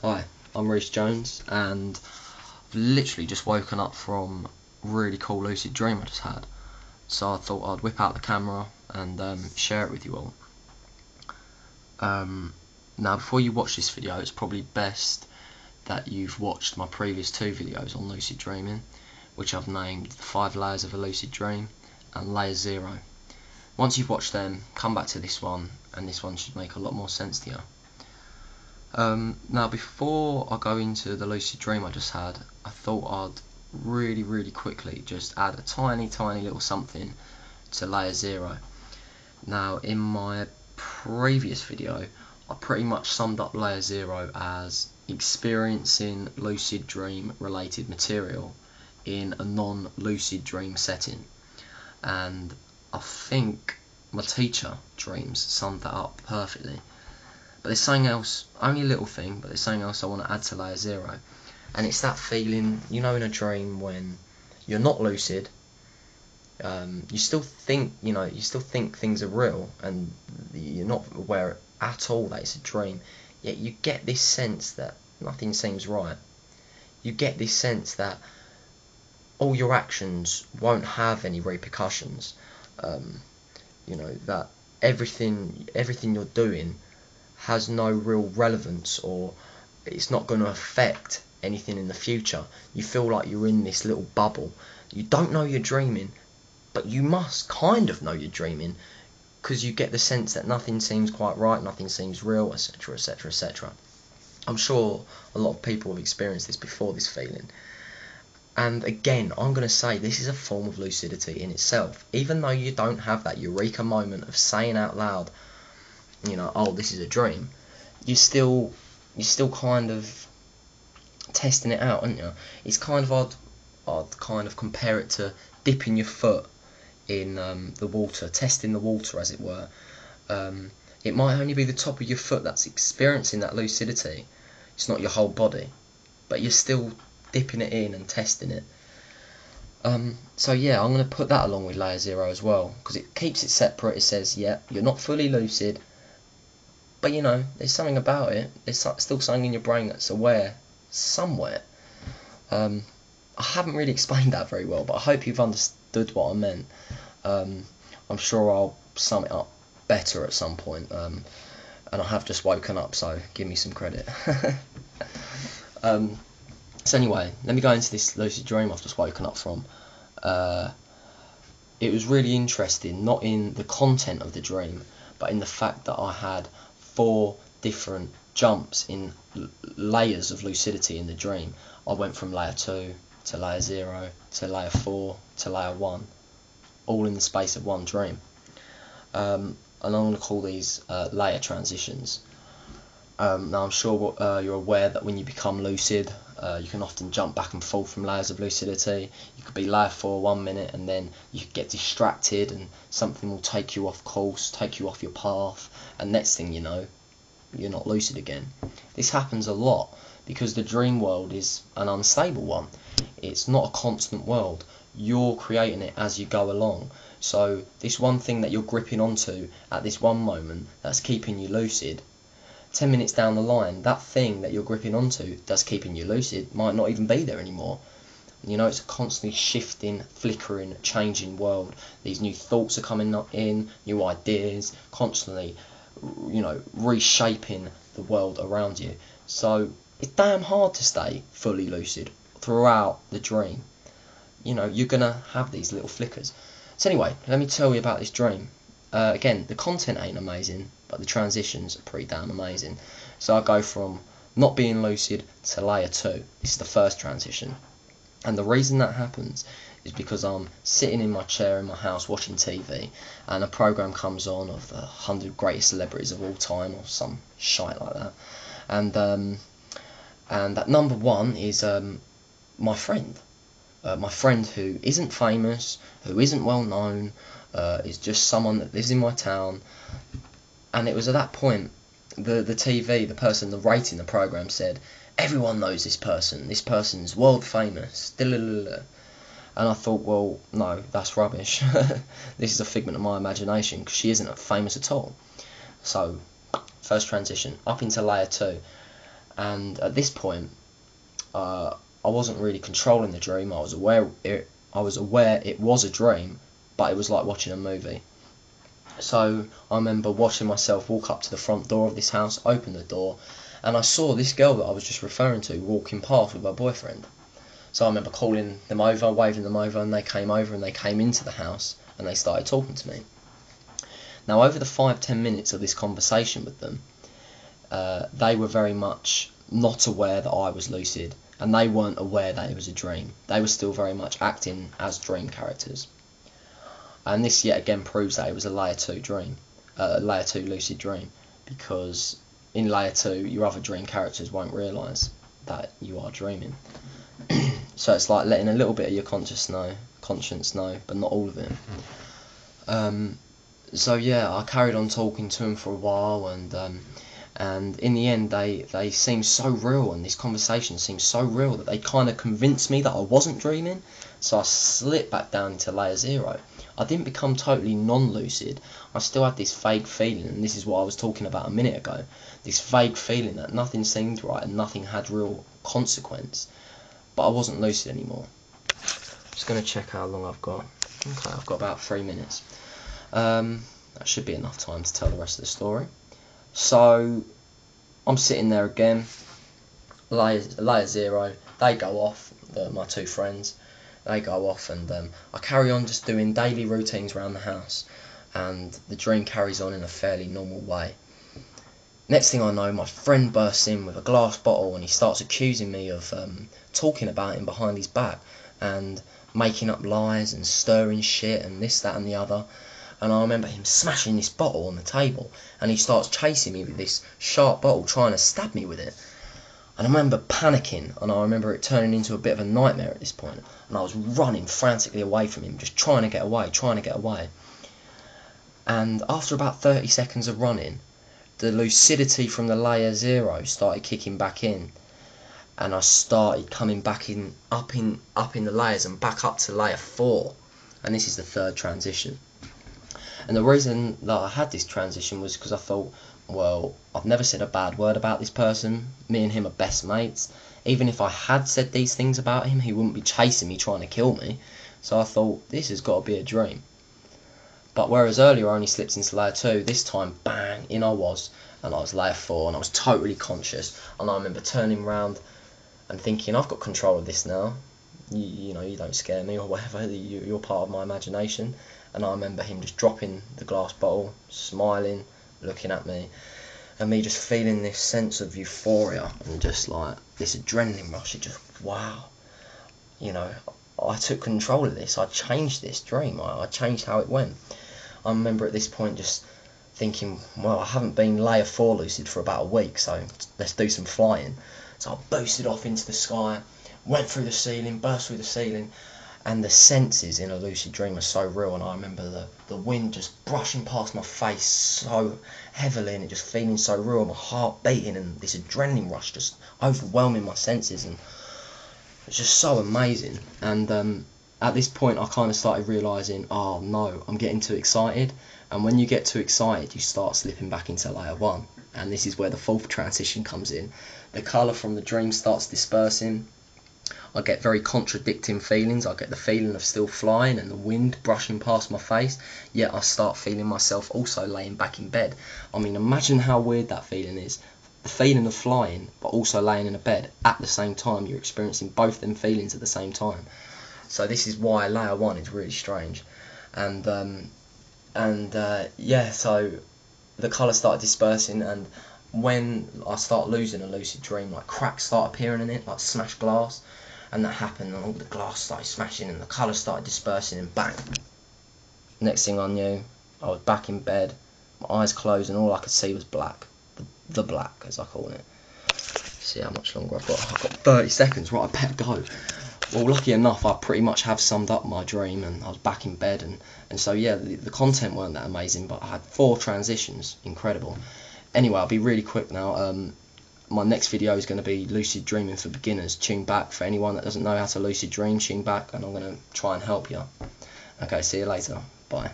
Hi, I'm Reece Jones, and I've literally just woken up from a really cool lucid dream I just had. So I thought I'd whip out the camera and share it with you all. Now, before you watch this video, it's probably best that you've watched my previous two videos on lucid dreaming, which I've named The 5 Layers of a Lucid Dream and Layer 0. Once you've watched them, come back to this one, and this one should make a lot more sense to you. Now, before I go into the lucid dream I just had, I thought I'd really quickly just add a tiny little something to layer 0. Now, in my previous video, I pretty much summed up layer 0 as experiencing lucid dream related material in a non-lucid dream setting, and I think my teacher dreams summed that up perfectly. But there's something else, only a little thing, but there's something else I want to add to layer 0, and it's that feeling, you know, in a dream when you're not lucid, you still think, you still think things are real, and you're not aware at all that it's a dream, yet you get this sense that nothing seems right. You get this sense that all your actions won't have any repercussions, that everything you're doing has no real relevance, or it's not going to affect anything in the future. You feel like you're in this little bubble. You don't know you're dreaming, but you must kind of know you're dreaming, because you get the sense that nothing seems quite right, nothing seems real, etc, etc, etc. I'm sure a lot of people have experienced this before, this feeling. And again, I'm going to say this is a form of lucidity in itself. Even though you don't have that eureka moment of saying out loud, oh, this is a dream, you're still kind of testing it out, aren't you? It's kind of odd. I'd kind of compare it to dipping your foot in the water, testing the water, as it were. It might only be the top of your foot that's experiencing that lucidity. It's not your whole body, but you're still dipping it in and testing it. So yeah, I'm going to put that along with layer 0 as well, because it keeps it separate. It says, yeah, you're not fully lucid, but there's something about it. There's still something in your brain that's aware somewhere. I haven't really explained that very well, but I hope you've understood what I meant. I'm sure I'll sum it up better at some point, and I have just woken up, so give me some credit. So anyway, let me go into this lucid dream I've just woken up from. It was really interesting, not in the content of the dream, but in the fact that I had 4 different jumps in layers of lucidity in the dream. I went from layer 2 to layer 0 to layer 4 to layer 1, all in the space of one dream. And I'm going to call these layer transitions. Now, I'm sure you're aware that when you become lucid, you can often jump back and forth from layers of lucidity. You could be layer 4 1 minute, and then you could get distracted and something will take you off course, take you off your path, and next thing you know, you're not lucid again. This happens a lot because the dream world is an unstable one. It's not a constant world. You're creating it as you go along. So this one thing that you're gripping onto at this one moment that's keeping you lucid, 10 minutes down the line, that thing that you're gripping onto that's keeping you lucid might not even be there anymore. It's a constantly shifting, flickering, changing world. These new thoughts are coming in, new ideas, constantly, reshaping the world around you. So it's damn hard to stay fully lucid throughout the dream. You're gonna have these little flickers. So anyway, let me tell you about this dream. Again, the content ain't amazing, but the transitions are pretty damn amazing. So I go from not being lucid to layer 2. This is the first transition. And the reason that happens is because I'm sitting in my chair in my house watching TV, and a program comes on of the 100 greatest celebrities of all time, or some shite like that. And that number 1 is my friend. My friend who isn't famous, who isn't well known, is just someone that lives in my town. And it was at that point, the TV, the person rating the program said, everyone knows this person's world famous, and I thought, well, no, that's rubbish. This is a figment of my imagination, because she isn't famous at all. So, first transition, up into layer 2, And at this point, I wasn't really controlling the dream. I was aware it was a dream, but it was like watching a movie. So I remember watching myself walk up to the front door of this house, open the door, and I saw this girl that I was just referring to walking past with her boyfriend. So I remember calling them over, waving them over, and they came over and they came into the house and they started talking to me. Now, over the 5-10 minutes of this conversation with them, they were very much not aware that I was lucid, and they weren't aware that it was a dream. They were still very much acting as dream characters. And this yet again proves that it was a layer 2 dream, layer 2 lucid dream, because in layer 2 your other dream characters won't realise that you are dreaming. So it's like letting a little bit of your conscience know, but not all of it. So yeah, I carried on talking to them for a while, and in the end they seemed so real, and this conversation seemed so real that they kind of convinced me that I wasn't dreaming. So I slipped back down into layer 0. I didn't become totally non-lucid. I still had this vague feeling, and this is what I was talking about a minute ago, this vague feeling that nothing seemed right and nothing had real consequence, but I wasn't lucid anymore. Just going to check how long I've got. Okay, I've got about 3 minutes. That should be enough time to tell the rest of the story. So I'm sitting there again, layer 0, they go off, my two friends, they go off, and I carry on just doing daily routines around the house, and the dream carries on in a fairly normal way. Next thing I know, my friend bursts in with a glass bottle, and he starts accusing me of talking about him behind his back, and making up lies and stirring shit and this, that and the other. And I remember him smashing this bottle on the table, and he starts chasing me with this sharp bottle, trying to stab me with it. And I remember panicking, and I remember it turning into a bit of a nightmare at this point, and I was running frantically away from him, just trying to get away. And after about 30 seconds of running, the lucidity from the layer 0 started kicking back in, and I started coming back up in the layers and back up to layer 4, and this is the third transition. And the reason that I had this transition was because I thought, well, I've never said a bad word about this person. Me and him are best mates. Even if I had said these things about him, he wouldn't be chasing me trying to kill me. So I thought, this has got to be a dream. But whereas earlier I only slipped into layer 2, this time, bang, in I was. And I was layer 4, and I was totally conscious. And I remember turning around and thinking, I've got control of this now. You know, you don't scare me or whatever. You're part of my imagination. And I remember him just dropping the glass bottle, smiling, looking at me, and me just feeling this sense of euphoria and just like this adrenaline rush. It just, wow, you know, I took control of this. I changed this dream. I changed how it went. I remember at this point just thinking, well, I haven't been layer 4 lucid for about a week, so let's do some flying. So I boosted off into the sky, went through the ceiling, burst through the ceiling. And the senses in a lucid dream are so real, and I remember the wind just brushing past my face so heavily, and it just feeling so real, my heart beating, and this adrenaline rush just overwhelming my senses, and it's just so amazing. And at this point I kind of started realising, oh no, I'm getting too excited, and when you get too excited you start slipping back into layer 1, and this is where the fourth transition comes in. The colour from the dream starts dispersing. I get very contradicting feelings. I get the feeling of still flying and the wind brushing past my face, yet I start feeling myself also laying back in bed. I mean, imagine how weird that feeling is. The feeling of flying, but also laying in a bed at the same time. You're experiencing both them feelings at the same time. So this is why layer 1 is really strange. And yeah, so the colour started dispersing, and when I start losing a lucid dream, like cracks start appearing in it, like smashed glass. And that happened, and all the glass started smashing, and the colour started dispersing, and bang. Next thing I knew, I was back in bed, my eyes closed, and all I could see was black. The black, as I call it. See how much longer I've got. I've got 30 seconds, right, I better go. Well, lucky enough, I pretty much have summed up my dream, and I was back in bed, and so yeah, the content weren't that amazing, but I had 4 transitions, incredible. Anyway, I'll be really quick now. My next video is going to be lucid dreaming for beginners. Tune back. For anyone that doesn't know how to lucid dream, tune back, and I'm going to try and help you. Okay, see you later. Bye.